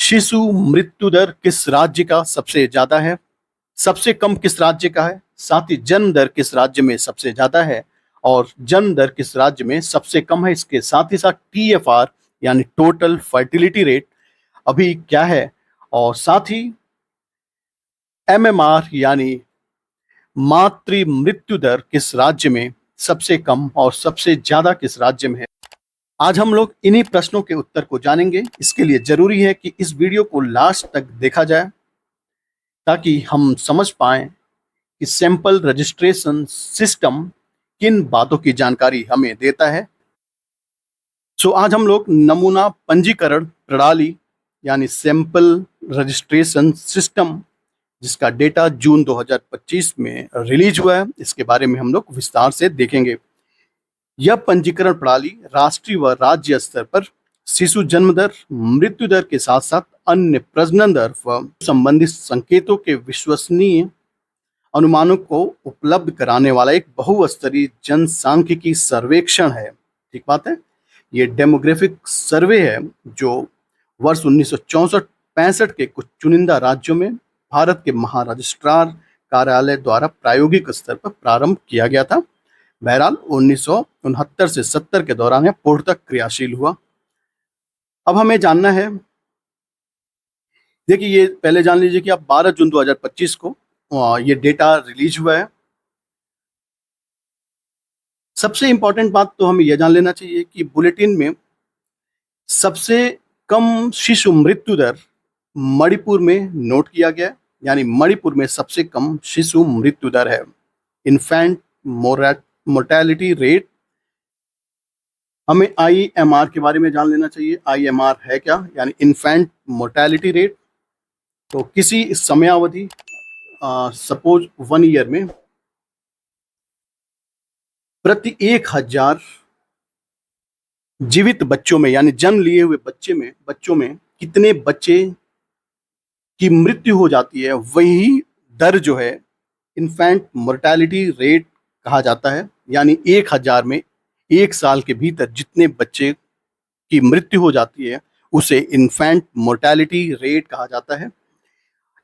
शिशु मृत्यु दर किस राज्य का सबसे ज्यादा है? सबसे कम किस राज्य का है? साथ ही जन्म दर किस राज्य में सबसे ज्यादा है और जन्म दर किस राज्य में सबसे कम है? इसके साथ ही साथ टीएफआर यानी टोटल फर्टिलिटी रेट अभी क्या है, और साथ ही एमएमआर यानी मातृ मृत्यु दर किस राज्य में सबसे कम और सबसे ज्यादा किस राज्य में है? आज हम लोग इन्हीं प्रश्नों के उत्तर को जानेंगे। इसके लिए जरूरी है कि इस वीडियो को लास्ट तक देखा जाए ताकि हम समझ पाएं कि सैंपल रजिस्ट्रेशन सिस्टम किन बातों की जानकारी हमें देता है। आज हम लोग नमूना पंजीकरण प्रणाली यानी सैंपल रजिस्ट्रेशन सिस्टम, जिसका डेटा जून 2025 में रिलीज हुआ है, इसके बारे में हम लोग विस्तार से देखेंगे। यह पंजीकरण प्रणाली राष्ट्रीय व राज्य स्तर पर शिशु जन्म दर, मृत्यु दर के साथ साथ अन्य प्रजनन दर व संबंधित संकेतों के विश्वसनीय अनुमानों को उपलब्ध कराने वाला एक बहुस्तरीय जनसांख्यिकी सर्वेक्षण है। ठीक बात है। ये डेमोग्राफिक सर्वे है जो वर्ष 1964-65 के कुछ चुनिंदा राज्यों में भारत के महारजिस्ट्रार कार्यालय द्वारा प्रायोगिक स्तर पर प्रारंभ किया गया था। बहरहाल 1969 से 70 के दौरान यह पूर्णतः क्रियाशील हुआ। अब हमें जानना है, देखिए ये पहले जान लीजिए कि अब 12 जून 2025 को ये डेटा रिलीज हुआ है। सबसे इंपॉर्टेंट बात तो हमें यह जान लेना चाहिए कि बुलेटिन में सबसे कम शिशु मृत्यु दर मणिपुर में नोट किया गया, यानी मणिपुर में सबसे कम शिशु मृत्यु दर है। इन्फेंट मोर्टेलिटी रेट, हमें आईएमआर के बारे में जान लेना चाहिए। आईएमआर है क्या, यानी इन्फेंट मोर्टेलिटी रेट। तो किसी समयावधि सपोज 1 ईयर में प्रति 1000 जीवित बच्चों में, यानी जन्म लिए हुए बच्चों में कितने बच्चे की मृत्यु हो जाती है, वही दर जो है इन्फेंट मोर्टेलिटी रेट कहा जाता है। यानी 1000 में 1 साल के भीतर जितने बच्चे की मृत्यु हो जाती है उसे इन्फेंट मोर्टेलिटी रेट कहा जाता है।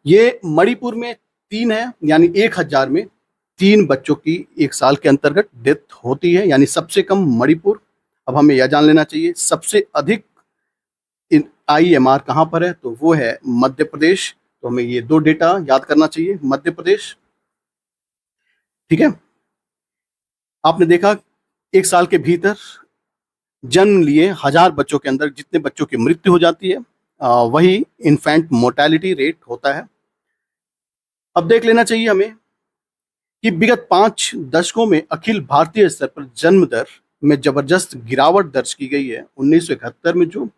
ये मणिपुर में 3 है, यानी 1000 में 3 बच्चों की 1 साल के अंतर्गत डेथ होती है, यानी सबसे कम मणिपुर। अब हमें यह जान लेना चाहिए सबसे अधिक आईएमआर कहाँ पर है, तो वो है मध्य प्रदेश। तो हमें ये 2 डेटा याद करना चाहिए। मध्य प्रदेश, ठीक है। आपने देखा 1 साल के भीतर जन्म लिए 1000 बच्चों के अंदर जितने बच्चों की मृत्यु हो जाती है वही इन्फेंट मोर्टेलिटी रेट होता है। अब देख लेना चाहिए हमें कि विगत 5 दशकों में अखिल भारतीय स्तर पर जन्म दर में जबरदस्त गिरावट दर्ज की गई है। 1971 में जो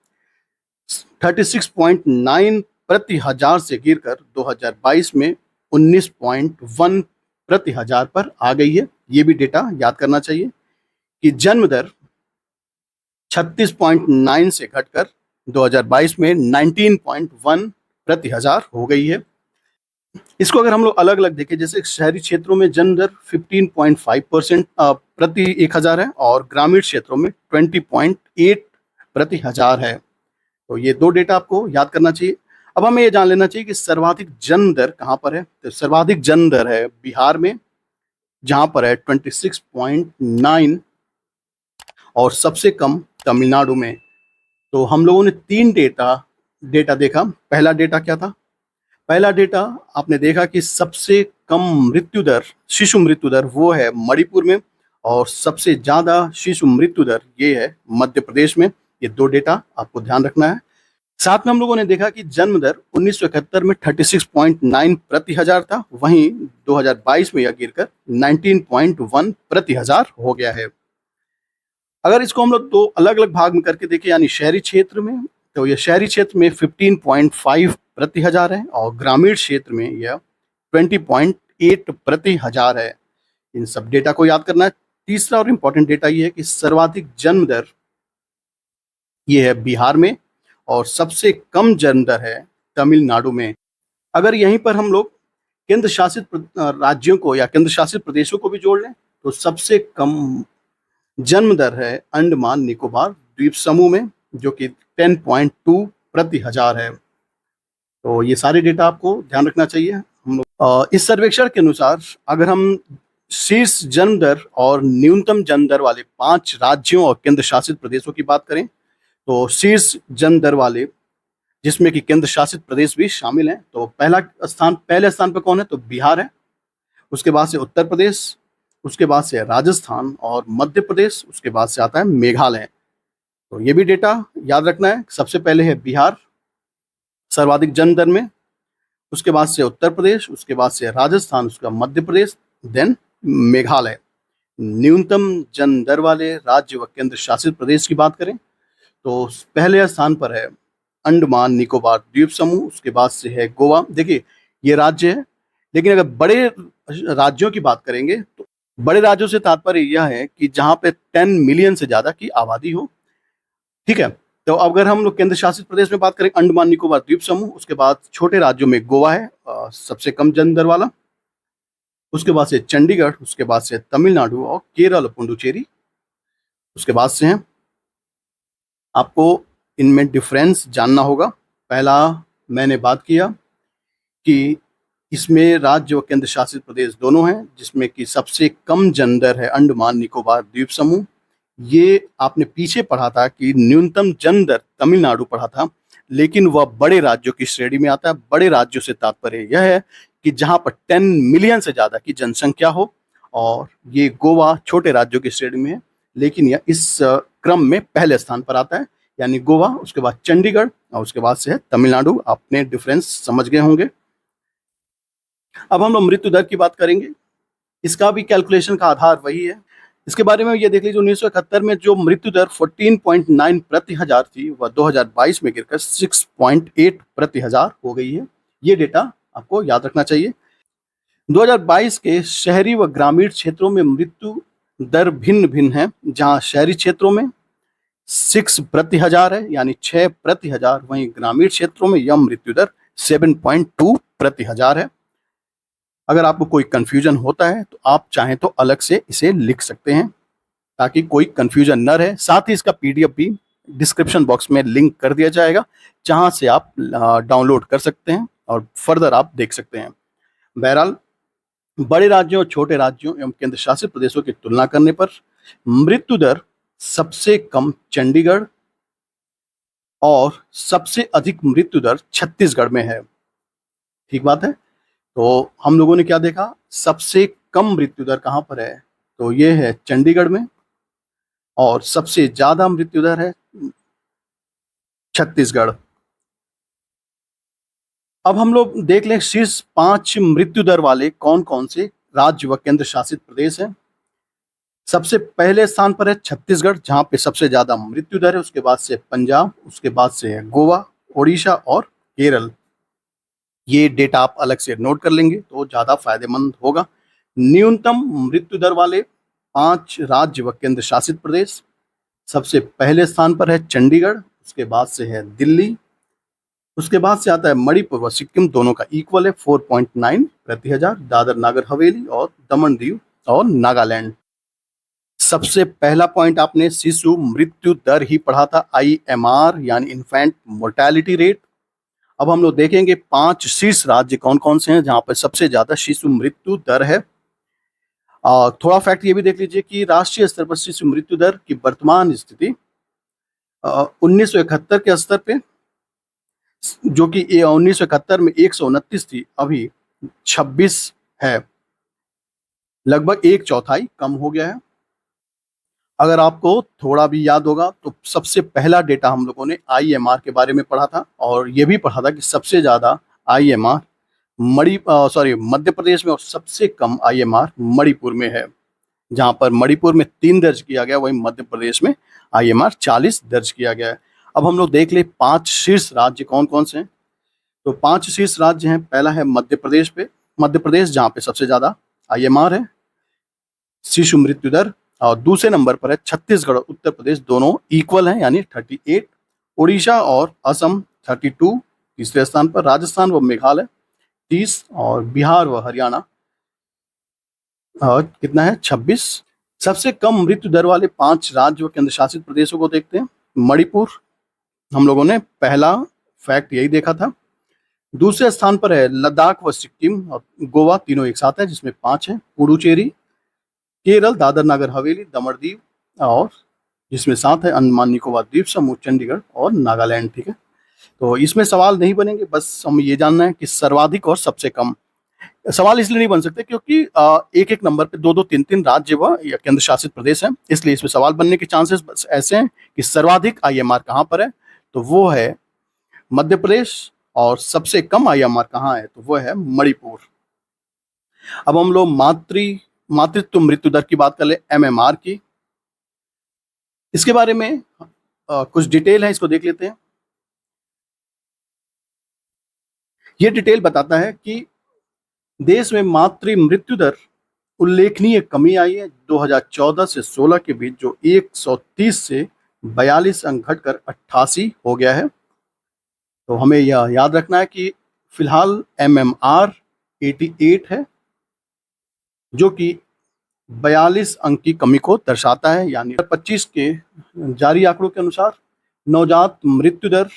36.9 प्रति हजार से गिरकर 2022 में 19.1 प्रति हजार पर आ गई है। ये भी डेटा याद करना चाहिए कि जन्म दर 36.9 से घटकर 2022 में 19.1 प्रति हजार हो गई है। इसको अगर हम लोग अलग अलग देखें, जैसे शहरी क्षेत्रों में जन्म दर 15.5% प्रति 1000 है और ग्रामीण क्षेत्रों में 20.8 प्रति हजार है। तो ये 2 डेटा आपको याद करना चाहिए। अब हमें ये जान लेना चाहिए कि सर्वाधिक जन्म दर कहाँ पर है। तो सर्वाधिक जन्म दर है बिहार में, जहां पर है 26.9, और सबसे कम तमिलनाडु में। तो हम लोगों ने 3 डेटा देखा। पहला डेटा क्या था? पहला डेटा आपने देखा कि सबसे कम मृत्यु दर, शिशु मृत्यु दर, वो है मणिपुर में, और सबसे ज्यादा शिशु मृत्यु दर ये है मध्य प्रदेश में। ये 2 डेटा आपको ध्यान रखना है। साथ में हम लोगों ने देखा कि जन्म दर 1971 में 36.9 प्रति हजार था, वहीं 2022 में यह गिरकर 19.1 प्रति हजार हो गया है। अगर इसको हम लोग 2 अलग अलग भाग में करके देखें, यानी शहरी क्षेत्र में, तो यह शहरी क्षेत्र में 15.5 प्रति हजार है और ग्रामीण क्षेत्र में यह 20.8 प्रति हजार है। इन सब डेटा को याद करना है। तीसरा और इम्पोर्टेंट डेटा ये है कि सर्वाधिक जन्म दर ये है बिहार में और सबसे कम जन्म दर है तमिलनाडु में। अगर यहीं पर हम लोग केंद्र शासित राज्यों को या केंद्र शासित प्रदेशों को भी जोड़ लें, तो सबसे कम जन्म दर है अंडमान निकोबार द्वीप समूह में, जो कि 10.2 प्रति हजार है। तो ये सारे डेटा आपको ध्यान रखना चाहिए। हम लोग इस सर्वेक्षण के अनुसार अगर हम शीर्ष जन्म दर और न्यूनतम जन्म दर वाले 5 राज्यों और केंद्र शासित प्रदेशों की बात करें, तो शीर्ष जन्म दर वाले जिसमें कि केंद्र शासित प्रदेश भी शामिल हैं, तो पहले स्थान पर कौन है? तो बिहार है। उसके बाद से उत्तर प्रदेश, उसके बाद से राजस्थान और मध्य प्रदेश, उसके बाद से आता है मेघालय। तो ये भी डेटा याद रखना है। सबसे पहले है बिहार सर्वाधिक जन्म दर में, उसके बाद से उत्तर प्रदेश, उसके बाद से राजस्थान, उसका मध्य प्रदेश, देन मेघालय। न्यूनतम जन्म दर वाले राज्य व केंद्र शासित प्रदेश की बात करें तो पहले स्थान पर है अंडमान निकोबार द्वीप समूह, उसके बाद से है गोवा। देखिए ये राज्य है, लेकिन अगर बड़े राज्यों की बात करेंगे तो बड़े राज्यों से तात्पर्य यह है कि जहां पे 10 मिलियन से ज्यादा की आबादी हो। ठीक है, तो अगर हम लोग केंद्र शासित प्रदेश में बात करें अंडमान निकोबार द्वीप समूह, उसके बाद छोटे राज्यों में गोवा है सबसे कम जन्म दर वाला, उसके बाद से चंडीगढ़, उसके बाद से तमिलनाडु और केरल और पुडुचेरी उसके बाद से हैं। आपको इनमें डिफरेंस जानना होगा। पहला मैंने बात किया कि इसमें राज्य और केंद्र शासित प्रदेश दोनों हैं, जिसमें कि सबसे कम जन्म दर है अंडमान निकोबार द्वीप समूह। ये आपने पीछे पढ़ा था कि न्यूनतम जन्म दर तमिलनाडु पढ़ा था, लेकिन वह बड़े राज्यों की श्रेणी में आता है। बड़े राज्यों से तात्पर्य यह है कि जहां पर 10 मिलियन से ज्यादा की जनसंख्या हो, और ये गोवा छोटे राज्यों की श्रेणी में है, लेकिन यह इस क्रम में पहले स्थान पर आता है, यानी गोवा, उसके बाद चंडीगढ़ और उसके बाद से है तमिलनाडु। आपने डिफरेंस समझ गए होंगे। अब हम लोग मृत्यु दर की बात करेंगे। इसका भी कैलकुलेशन का आधार वही है। इसके बारे में ये देख लीजिए, 1971 में जो मृत्यु दर 14.9 प्रति हजार थी, वह 2022 में गिरकर 6.8 प्रति हजार हो गई है। ये डेटा आपको याद रखना चाहिए। 2022 के शहरी व ग्रामीण क्षेत्रों में मृत्यु दर भिन्न भिन्न है। जहां शहरी क्षेत्रों में 6 प्रति हजार है, यानी 6 प्रति हजार, वहीं ग्रामीण क्षेत्रों में यह मृत्यु दर 7.2 प्रति हजार है। अगर आपको कोई कंफ्यूजन होता है तो आप चाहें तो अलग से इसे लिख सकते हैं, ताकि कोई कंफ्यूजन न रहे। साथ ही इसका पीडीएफ भी डिस्क्रिप्शन बॉक्स में लिंक कर दिया जाएगा, जहां से आप डाउनलोड कर सकते हैं और फर्दर आप देख सकते हैं। बहरहाल, बड़े राज्यों और छोटे राज्यों एवं केंद्र शासित प्रदेशों की तुलना करने पर मृत्यु दर सबसे कम चंडीगढ़ और सबसे अधिक मृत्यु दर छत्तीसगढ़ में है। ठीक बात है। तो हम लोगों ने क्या देखा, सबसे कम मृत्यु दर कहां पर है? तो ये है चंडीगढ़ में, और सबसे ज्यादा मृत्यु दर है छत्तीसगढ़। अब हम लोग देख लें शीर्ष 5 मृत्यु दर वाले कौन कौन से राज्य व केंद्र शासित प्रदेश हैं। सबसे पहले स्थान पर है छत्तीसगढ़, जहां पे सबसे ज्यादा मृत्यु दर है। उसके बाद से पंजाब, उसके बाद से है गोवा, ओडिशा और केरल। ये डेटा आप अलग से नोट कर लेंगे तो ज्यादा फायदेमंद होगा। न्यूनतम मृत्यु दर वाले 5 राज्य व केंद्र शासित प्रदेश, सबसे पहले स्थान पर है चंडीगढ़, उसके बाद से है दिल्ली, उसके बाद से आता है मणिपुर व सिक्किम, दोनों का इक्वल है 4.9 प्रति हजार। दादर नागर हवेली और दमन दीव और नागालैंड। सबसे पहला पॉइंट आपने शिशु मृत्यु दर ही पढ़ा था, IMR यानी इन्फेंट मोर्टेलिटी रेट। अब हम लोग देखेंगे 5 शीर्ष राज्य कौन कौन से हैं जहां पर सबसे ज्यादा शिशु मृत्यु दर है। थोड़ा फैक्ट ये भी देख लीजिए कि राष्ट्रीय स्तर पर शिशु मृत्यु दर की वर्तमान स्थिति 1971 के स्तर पे, जो कि 1971 में 129 थी, अभी 26 है, लगभग 1/4 कम हो गया है। अगर आपको थोड़ा भी याद होगा तो सबसे पहला डेटा हम लोगों ने IMR के बारे में पढ़ा था, और ये भी पढ़ा था कि सबसे ज्यादा IMR मध्य प्रदेश में और सबसे कम IMR मणिपुर में है। जहां पर मणिपुर में 3 दर्ज किया गया, वहीं मध्य प्रदेश में IMR 40 दर्ज किया गया है। अब हम लोग देख ले 5 शीर्ष राज्य कौन कौन से हैं। तो 5 शीर्ष राज्य हैं। पहला है मध्य प्रदेश, जहां पे सबसे ज्यादा IMR है शिशु मृत्यु दर, और दूसरे नंबर पर है छत्तीसगढ़ और उत्तर प्रदेश, दोनों इक्वल हैं यानी 38। उड़ीसा और असम 32 तीसरे स्थान पर, राजस्थान व मेघालय 30, और बिहार व हरियाणा कितना है 26। सबसे कम मृत्यु दर वाले 5 राज्य व केंद्र शासित प्रदेशों को देखते हैं। मणिपुर, हम लोगों ने पहला फैक्ट यही देखा था। दूसरे स्थान पर है लद्दाख व सिक्किम और गोवा, तीनों एक साथ है जिसमें 5 है। पुडुचेरी, केरल, दादर नगर हवेली, दमन दीव और जिसमें 7 है। अंडमान निकोबार द्वीप समूह, चंडीगढ़ और नागालैंड। ठीक है, तो इसमें सवाल नहीं बनेंगे, बस हमें ये जानना है कि सर्वाधिक और सबसे कम। सवाल इसलिए नहीं बन सकते क्योंकि एक एक नंबर पे 2-2, 3-3 राज्य व या केंद्र शासित प्रदेश हैं, इसलिए इसमें सवाल बनने के चांसेस बस ऐसे हैं कि सर्वाधिक आईएमआर कहाँ पर है, तो वो है मध्य प्रदेश, और सबसे कम आईएमआर कहाँ है, तो वो है मणिपुर। अब हम लोग मातृत्व मृत्यु दर की बात कर ले, एमएमआर की। इसके बारे में कुछ डिटेल है, इसको देख लेते हैं। ये डिटेल बताता है कि देश में मातृ मृत्यु दर उल्लेखनीय कमी आई है 2014 से 16 के बीच, जो 130 से 42 अंक घटकर 88 हो गया है। तो हमें यह याद रखना है कि फिलहाल एमएमआर 88 है, जो कि 42 अंक की कमी को दर्शाता है। यानी 25 के जारी आंकड़ों के अनुसार नवजात मृत्यु दर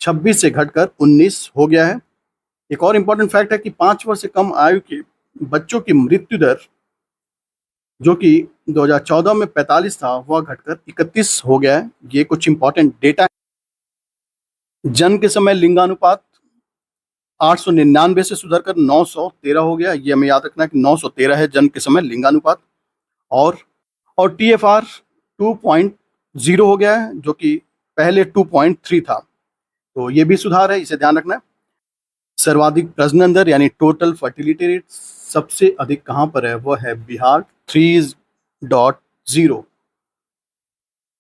26 से घटकर 19 हो गया है। एक और इम्पोर्टेंट फैक्ट है कि 5 वर्ष से कम आयु के बच्चों की मृत्यु दर, जो कि 2014 में 45 था, वह घटकर 31 हो गया है। ये कुछ इंपॉर्टेंट डेटा है। जन्म के समय लिंगानुपात 899 से सुधरकर 913 हो गया। ये हमें याद रखना है कि 913 है जन्म के समय लिंगानुपात। और टीएफआर 2.0 हो गया है, जो कि पहले 2.3 था, तो ये भी सुधार है, इसे ध्यान रखना है। सर्वाधिक प्रजनन दर यानी टोटल फर्टिलिटी रेट सबसे अधिक कहाँ पर है, वह है बिहार 3.0।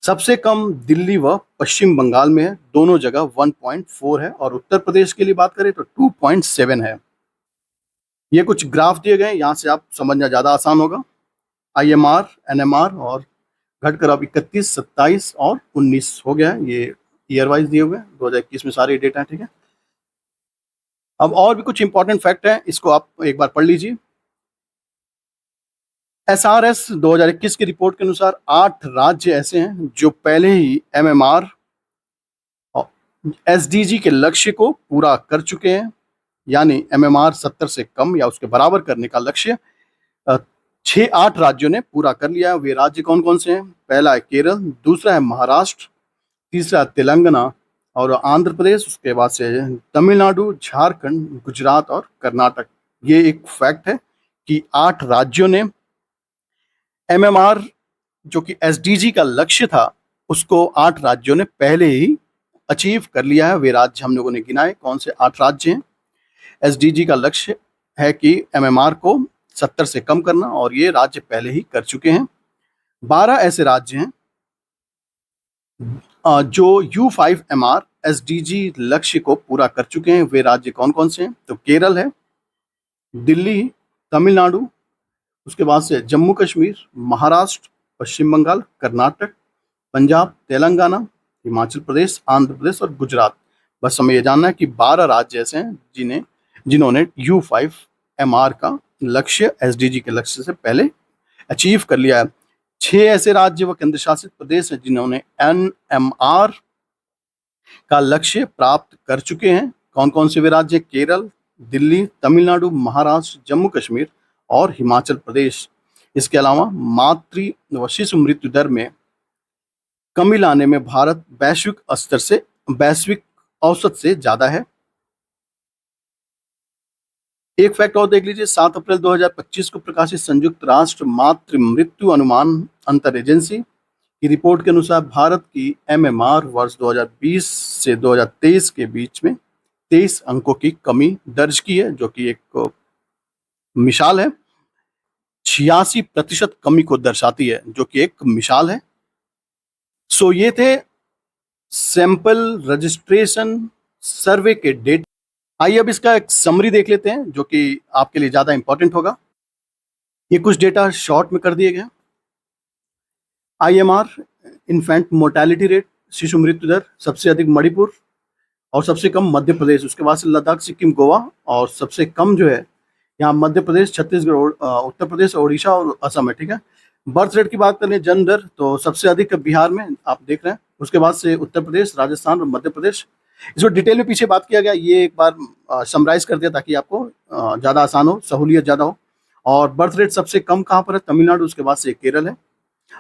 सबसे कम दिल्ली व पश्चिम बंगाल में है, दोनों जगह 1.4 है। और उत्तर प्रदेश के लिए बात करें तो 2.7 है। ये कुछ ग्राफ दिए गए, यहाँ से आप समझना ज़्यादा आसान होगा। आईएमआर, एनएमआर और घटकर अब 31, 27 और 19 हो गया है। ये ईयर वाइज दिए हुए हैं, 2021 में सारे डेटा है। ठीक है, अब और भी कुछ इंपॉर्टेंट फैक्ट है, इसको आप एक बार पढ़ लीजिए। एसआरएस 2021 की रिपोर्ट के अनुसार 8 राज्य ऐसे हैं जो पहले ही एमएमआर और एसडीजी के लक्ष्य को पूरा कर चुके हैं। यानी एमएमआर 70 से कम या उसके बराबर करने का लक्ष्य 6-8 राज्यों ने पूरा कर लिया है। वे राज्य कौन कौन से हैं? पहला है केरल, दूसरा है महाराष्ट्र, तीसरा तेलंगाना और आंध्र प्रदेश, उसके बाद से तमिलनाडु, झारखंड, गुजरात और कर्नाटक। ये एक फैक्ट है कि 8 राज्यों ने एमएमआर, जो कि एसडीजी का लक्ष्य था, उसको 8 राज्यों ने पहले ही अचीव कर लिया है। वे राज्य हम लोगों ने गिनाए, कौन से 8 राज्य हैं। एसडीजी का लक्ष्य है कि एमएमआर को 70 से कम करना, और ये राज्य पहले ही कर चुके हैं। 12 ऐसे राज्य हैं जो U5MR एसडीजी लक्ष्य को पूरा कर चुके हैं। वे राज्य कौन कौन से हैं? तो केरल है, दिल्ली, तमिलनाडु, उसके बाद से जम्मू कश्मीर, महाराष्ट्र, पश्चिम बंगाल, कर्नाटक, पंजाब, तेलंगाना, हिमाचल प्रदेश, आंध्र प्रदेश और गुजरात। बस हमें ये जानना है कि 12 राज्य ऐसे हैं जिन्होंने U5MR का लक्ष्य एसडीजी के लक्ष्य से पहले अचीव कर लिया है। 6 ऐसे राज्य व केंद्र शासित प्रदेश हैं जिन्होंने एनएमआर का लक्ष्य प्राप्त कर चुके हैं। कौन कौन से वे राज्य? केरल, दिल्ली, तमिलनाडु, महाराष्ट्र, जम्मू कश्मीर और हिमाचल प्रदेश। इसके अलावा मातृ व शिशु मृत्यु दर में कमी लाने में भारत वैश्विक औसत से ज्यादा है। एक फैक्ट और देख लीजिए, 7 अप्रैल 2025 को प्रकाशित संयुक्त राष्ट्र मातृ मृत्यु अनुमान अंतर एजेंसी की रिपोर्ट के अनुसार भारत की एमएमआर वर्ष 2020 से 2023 के बीच में 23 अंकों की कमी दर्ज की है, जो कि एक मिसाल है। 86% कमी को दर्शाती है, जो कि एक मिसाल है। सो ये थे सैंपल रजिस्ट्रेशन सर्वे के डेटा। आइए अब इसका एक समरी देख लेते हैं, जो कि आपके लिए ज्यादा इंपॉर्टेंट होगा। ये कुछ डेटा शॉर्ट में कर दिए गए। आईएमआर, इन्फेंट मोर्टेलिटी रेट, शिशु मृत्यु दर, सबसे अधिक मणिपुर और सबसे कम मध्य प्रदेश, उसके बाद से लद्दाख, सिक्किम, गोवा, और सबसे कम जो है यहाँ मध्य प्रदेश, छत्तीसगढ़, उत्तर प्रदेश, ओडिशा और असम है। ठीक है, बर्थ रेट की बात करें, जन्म दर, तो सबसे अधिक बिहार में आप देख रहे हैं, उसके बाद से उत्तर प्रदेश, राजस्थान और मध्य प्रदेश। इसको डिटेल में पीछे बात किया गया, ये एक बार समराइज कर दिया ताकि आपको ज़्यादा आसान हो, सहूलियत ज़्यादा हो। और बर्थ रेट सबसे कम कहाँ पर है? तमिलनाडु, उसके बाद से केरल है।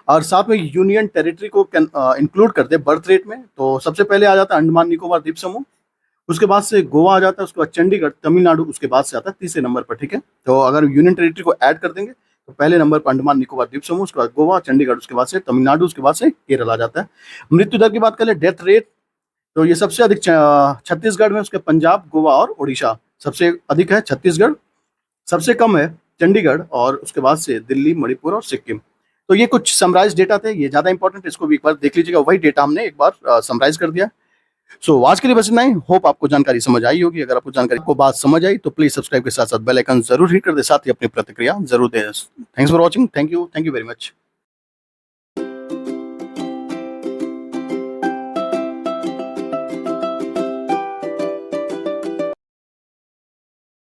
और साथ में यूनियन टेरिटरी को इंक्लूड कर दे बर्थ रेट में, तो सबसे पहले आ जाता है अंडमान निकोबार द्वीप समूह, उसके बाद से गोवा आ जाता है, उसके बाद चंडीगढ़, तमिलनाडु उसके बाद से आता है तीसरे नंबर पर, ठीक है। तो अगर यूनियन टेरिटरी को ऐड कर देंगे तो पहले नंबर पर अंडमान निकोबार द्वीप समूह, उसके बाद गोवा, चंडीगढ़, उसके बाद से तमिलनाडु, उसके बाद से केरल आ जाता है। मृत्यु दर की बात करें, डेथ रेट, तो ये सबसे अधिक छत्तीसगढ़ में, उसके पंजाब, गोवा और उड़ीसा। सबसे अधिक है छत्तीसगढ़, सबसे कम है चंडीगढ़, और उसके बाद से दिल्ली, मणिपुर और सिक्किम। तो ये कुछ समराइज डेटा थे, ये ज़्यादा इंपॉर्टेंट, इसको भी एक बार देख लीजिएगा, वही डेटा हमने एक बार समराइज कर दिया। सो आज के लिए बस इतना ही। होप आपको जानकारी समझ आई होगी। अगर आपको जानकारी को बात समझ आई तो प्लीज सब्सक्राइब के साथ साथ बेल आइकन जरूर हिट कर दे, साथ ही अपनी प्रतिक्रिया जरूर दे। Thanks for watching, thank you very much.